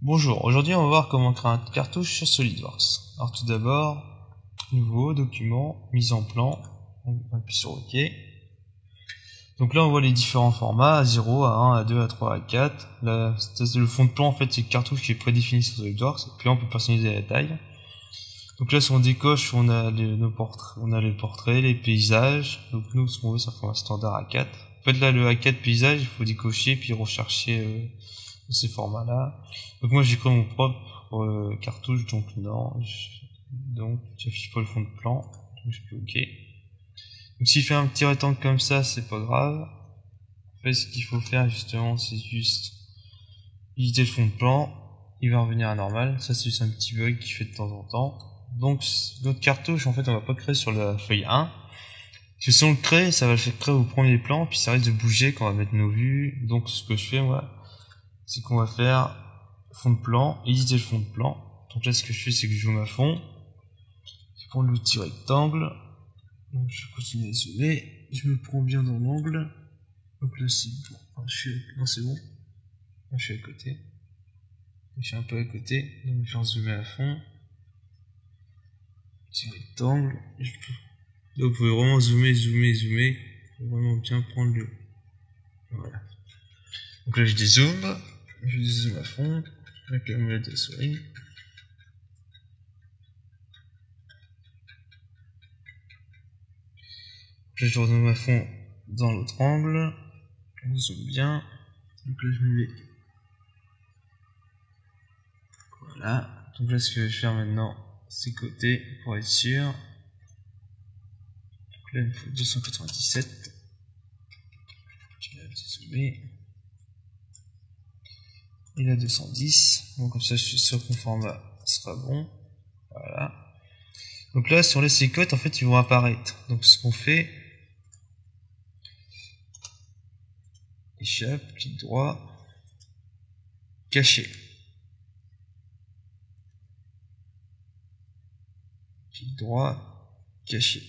Bonjour, aujourd'hui on va voir comment créer un cartouche sur SolidWorks. Alors tout d'abord, nouveau, document, mise en plan, on appuie sur OK. Donc là on voit les différents formats, A0, A1, A2, A3, A4. Là, le fond de plan en fait c'est le cartouche qui est prédéfini sur SolidWorks, et puis là on peut personnaliser la taille. Donc là si on décoche, on a nos portraits, on a les portraits, les paysages. Donc nous ce qu'on veut c'est un format standard A4. En fait là le A4 paysage, il faut décocher puis rechercher ces formats là. Donc moi j'ai créé mon propre cartouche, donc non, j'affiche pas le fond de plan, donc je fais OK. Donc s'il fait un petit rectangle comme ça, c'est pas grave. En fait ce qu'il faut faire justement c'est juste éditer le fond de plan, il va revenir à normal. Ça c'est juste un petit bug qui fait de temps en temps. Donc notre cartouche en fait on va pas créer sur la feuille 1. Parce que si on le crée, ça va le faire créer au premier plan, puis ça risque de bouger quand on va mettre nos vues. Donc ce que je fais moi, c'est qu'on va faire fond de plan, éditer le fond de plan. Donc là ce que je fais c'est que je zoome à fond, je prends l'outil rectangle, donc je continue à zoomer, je me prends bien dans l'angle, donc là c'est bon, non c'est bon, là, je suis à côté, je suis un peu à côté, donc je vais zoomer à fond, petit rectangle, donc vous pouvez vraiment zoomer, pour vraiment bien prendre le, voilà. Donc là je dézoome à fond, avec la molette de la souris. Là je retourne à fond dans l'autre angle, on zoome bien, donc là je me mets, voilà, donc là ce que je vais faire maintenant c'est côté pour être sûr, donc là il me faut 297, je vais zoomer, et là 210, donc comme ça je suis sûr que mon format sera bon, voilà. Donc là si on laisse les cotes en fait ils vont apparaître, donc ce qu'on fait, échappe, clic droit, cacher. Clic droit, cacher.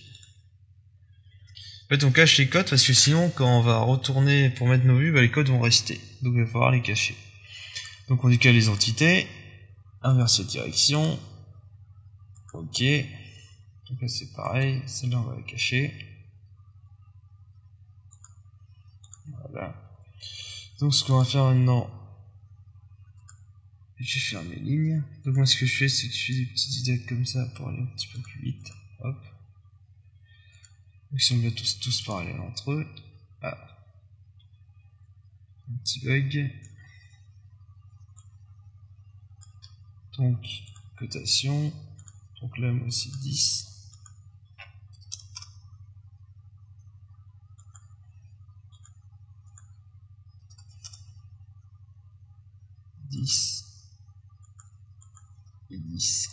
En fait on cache les codes parce que sinon quand on va retourner pour mettre nos vues, les codes vont rester. Donc il va falloir les cacher. Donc on décale les entités, inverser de direction, OK. Donc là c'est pareil, celle-là on va la cacher. Voilà. Donc ce qu'on va faire maintenant, je vais faire mes lignes. Donc moi ce que je fais c'est que je fais des petits zigzags comme ça pour aller un petit peu plus vite. Hop. Donc si on met tous parallèles entre eux. Ah. Un petit bug. Donc cotation. Donc là moi aussi 10. Et 10.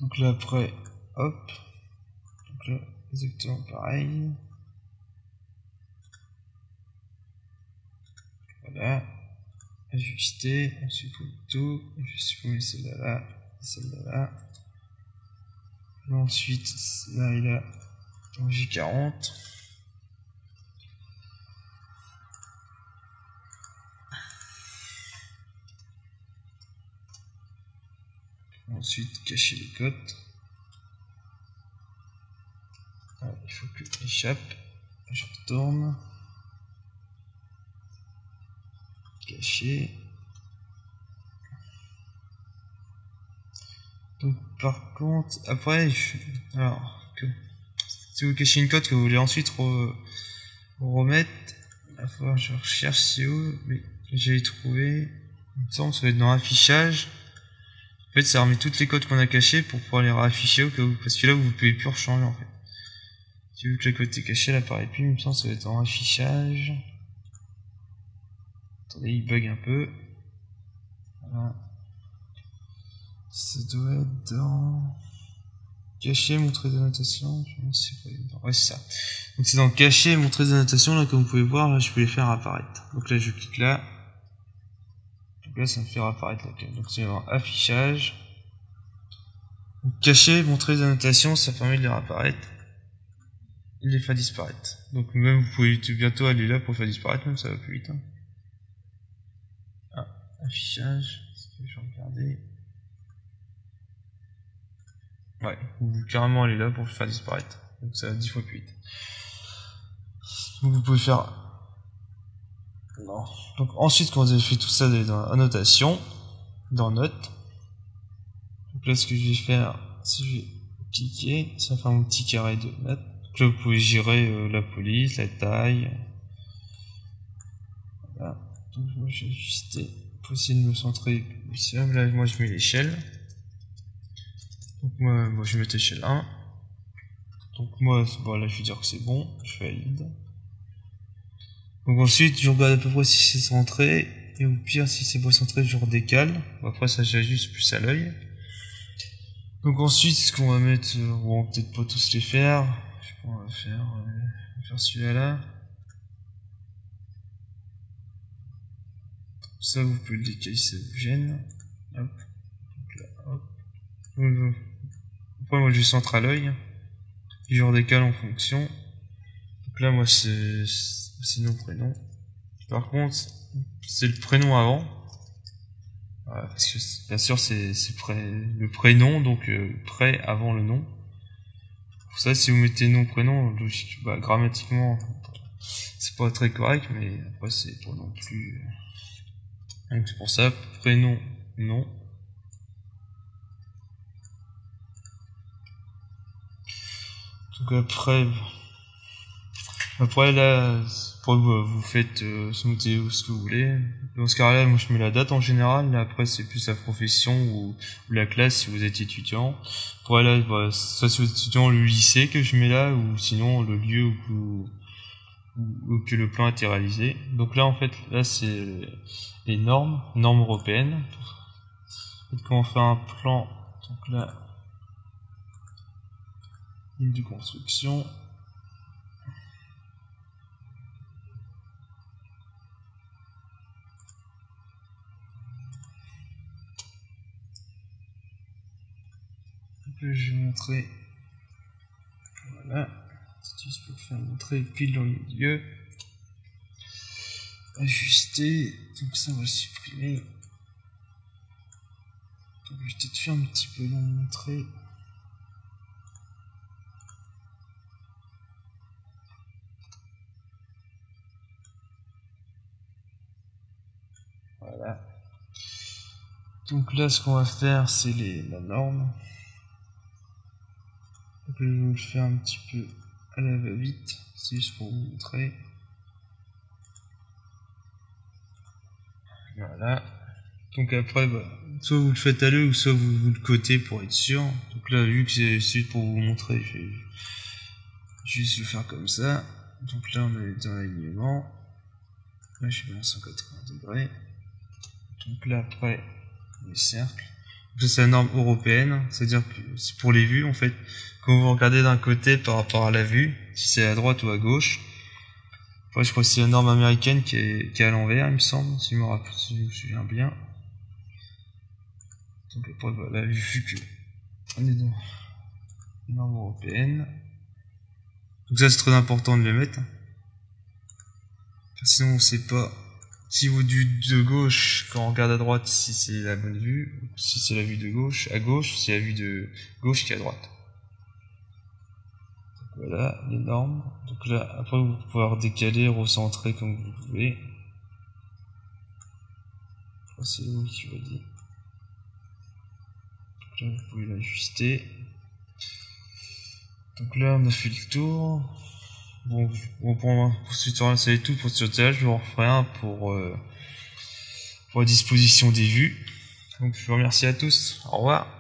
Donc là après, hop. Donc là, exactement pareil. Voilà. Ajuster, on supprime tout. Je vais supprimer celle-là là, celle-là là. Et ensuite, là il a J40. Ensuite, cacher les cotes. Alors, il faut que échappe. Je retourne. Cacher. Donc, par contre, après, alors, si vous cachez une cote que vous voulez ensuite remettre, il va falloir que je recherche c'est où, mais j'ai trouvé. Il me semble que ça va être dans affichage. En fait, ça remet toutes les codes qu'on a cachées pour pouvoir les réafficher au cas où, parce que là, vous ne pouvez plus rechanger en fait. Si vous que la cote est cachée, elle apparaît plus, il me semble que ça va être en affichage. Attendez, il bug un peu. Voilà. Ça doit être dans cacher, montrer des annotations. Je ne sais pas. Ouais, c'est ça. Donc c'est dans cacher, montrer des annotations. Là, comme vous pouvez voir, là, je peux les faire apparaître. Donc là, je clique là. Donc là, ça me fait apparaître la case. Donc c'est dans affichage. Donc, cacher, montrer des annotations, ça permet de les apparaître. Il les fait disparaître. Donc même vous pouvez bientôt aller là pour faire disparaître, même ça va plus vite. Hein. Affichage, est-ce que je vais regarder? Ouais, ou carrément aller là pour le faire disparaître. Donc ça va 10 fois plus vite. Donc vous pouvez faire... Non. Donc ensuite, quand vous avez fait tout ça, vous allez dans annotation, dans notes. Donc là, ce que je vais faire, c'est que je vais cliquer, ça va faire mon petit carré de notes. Donc là, vous pouvez gérer la police, la taille. Voilà. Donc moi, je vais ajuster pour essayer de me centrer. Là, moi, je mets l'échelle. Donc moi je vais mettre échelle 1. Donc moi, bon, là je vais dire que c'est bon, je valide. Donc ensuite, je regarde à peu près si c'est centré, et au pire, si c'est pas centré, je redécale. Après ça, j'ajuste plus à l'œil. Donc ensuite, ce qu'on va mettre, bon, peut-être pas tous les faire. Je sais pas, on va faire celui-là là. Ça, vous pouvez le décaler si ça vous gêne. Hop. Donc là, hop. Après, moi, je centre à l'œil. Je redécale en fonction. Donc là, moi, c'est nom, prénom. Par contre, c'est le prénom avant. Voilà, parce que, bien sûr, c'est le prénom, donc près avant le nom. Pour ça, si vous mettez nom, prénom, logique, bah, grammatiquement, c'est pas très correct, mais après, c'est pas non plus... Donc c'est pour ça, prénom, nom. Donc après là, vous faites ce que vous voulez. Dans ce cas-là, moi je mets la date en général. Là, après c'est plus la profession ou la classe si vous êtes étudiant. Après là, bah, soit si vous êtes étudiant, le lycée que je mets là, ou sinon le lieu où que le plan a été réalisé. Donc là en fait, là c'est les normes européennes. Quand on fait un plan, donc là, ligne de construction. Je vais montrer, voilà, si je peux faire montrer pile dans le milieu, ajuster, donc ça on va le supprimer, donc je vais peut-être faire un petit peu long montrer, voilà, donc là ce qu'on va faire c'est la norme. Donc je vais vous le faire un petit peu à la va-vite, c'est juste pour vous montrer. Voilà. Donc après, bah, soit vous le faites à l'œil ou soit vous le cotez pour être sûr. Donc là, vu que c'est juste pour vous montrer, je vais juste le faire comme ça. Donc là, on est dans l'alignement. Là, je vais à 180 degrés. Donc là, après, les cercles. Ça, c'est la norme européenne, c'est-à-dire que c'est pour les vues, en fait. Quand vous regardez d'un côté par rapport à la vue, si c'est à droite ou à gauche. Après, je crois que c'est la norme américaine qui est à l'envers, il me semble, si je me souviens bien. Donc après, voilà, vu que on est dans la norme européenne. Donc ça, c'est très important de le mettre. Sinon, on sait pas. Si vous de gauche, quand on regarde à droite, si c'est la bonne vue, si c'est la vue de gauche, à gauche, c'est la vue de gauche qui est à droite. Donc voilà, les normes. Donc là, après, vous pouvez redécaler, recentrer comme vous voulez. C'est vous qui vous dit. Donc là, vous pouvez l'ajuster. Donc là, on a fait le tour. Bon pour ce tutoriel, c'est tout pour ce tutoriel. Je vous referai un pour la disposition des vues. Donc je vous remercie à tous. Au revoir.